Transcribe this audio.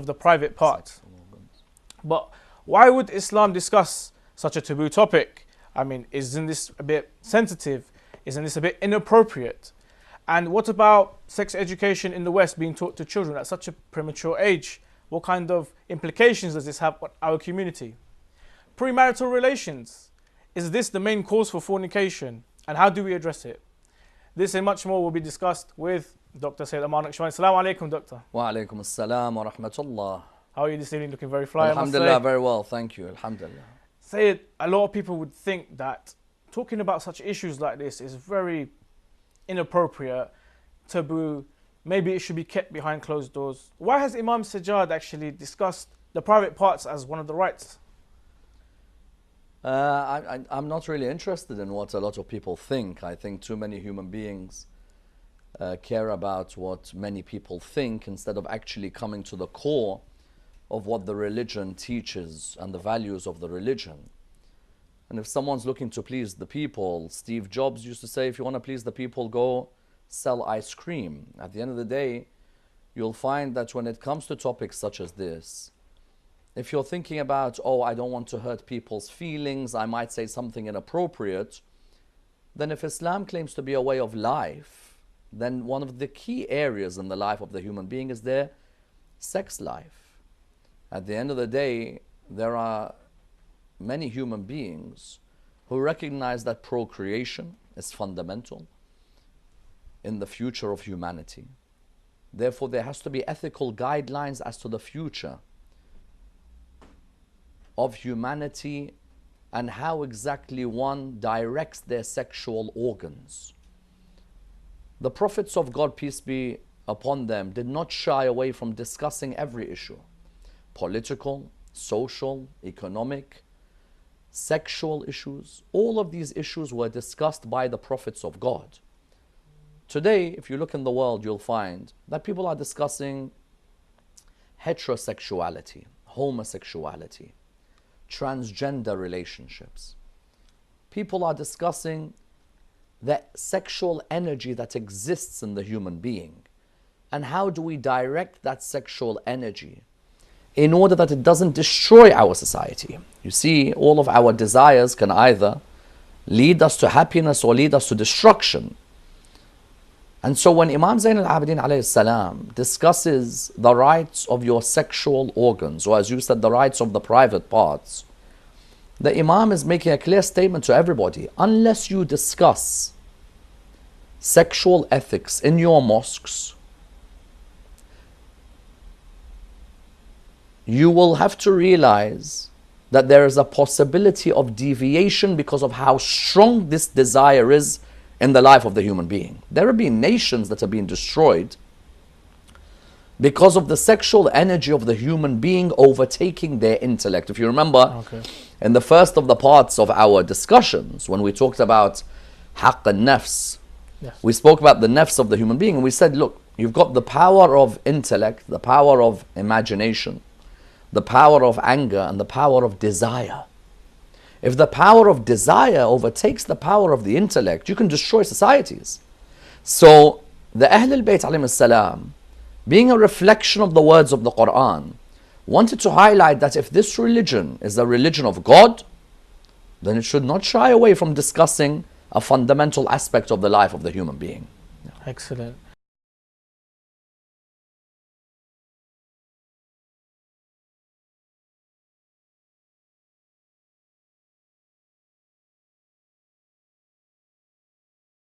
of the private parts. But why would Islam discuss such a taboo topic? I mean, isn't this a bit sensitive? Isn't this a bit inappropriate? And what about sex education in the West being taught to children at such a premature age? What kind of implications does this have on our community? Premarital relations. Is this the main cause for fornication? And how do we address it? This and much more will be discussed with Dr. Ammar. Assalamu alaikum, Doctor. Wa alaikum assalam wa rahmatullah. How are you this evening? Looking very fly. Alhamdulillah, very well, thank you. Alhamdulillah. Sayyid, a lot of people would think that talking about such issues like this is very inappropriate, taboo. Maybe it should be kept behind closed doors. Why has Imam Sajjad actually discussed the private parts as one of the rights? I'm not really interested in what a lot of people think. I think too many human beings care about what many people think instead of actually coming to the core of what the religion teaches and the values of the religion. And if someone's looking to please the people, Steve Jobs used to say, if you want to please the people, go sell ice cream. At the end of the day, you'll find that when it comes to topics such as this, if you're thinking about, oh, I don't want to hurt people's feelings, I might say something inappropriate, then if Islam claims to be a way of life, then one of the key areas in the life of the human being is their sex life. At the end of the day, there are many human beings who recognize that procreation is fundamental in the future of humanity. Therefore, there has to be ethical guidelines as to the future of humanity and how exactly one directs their sexual organs. The prophets of God, peace be upon them, did not shy away from discussing every issue: political, social, economic, sexual issues. All of these issues were discussed by the prophets of God. Today, if you look in the world, you'll find that people are discussing heterosexuality, homosexuality, transgender relationships. People are discussing the sexual energy that exists in the human being and how do we direct that sexual energy in order that it doesn't destroy our society. You see, all of our desires can either lead us to happiness or lead us to destruction. And so when Imam Zain al-Abidin alayhi salam discusses the rights of your sexual organs, or as you said, the rights of the private parts, the Imam is making a clear statement to everybody: unless you discuss sexual ethics in your mosques, you will have to realize that there is a possibility of deviation because of how strong this desire is in the life of the human being. There have been nations that have been destroyed because of the sexual energy of the human being overtaking their intellect. If you remember, in the first of the parts of our discussions, when we talked about haqq al-nafs, we spoke about the nafs of the human being, and we said, look, you've got the power of intellect, the power of imagination, the power of anger, and the power of desire. If the power of desire overtakes the power of the intellect, you can destroy societies. So the Ahl al-Bayt alayhim salam, being a reflection of the words of the Quran, wanted to highlight that if this religion is the religion of God, then it should not shy away from discussing a fundamental aspect of the life of the human being. Excellent.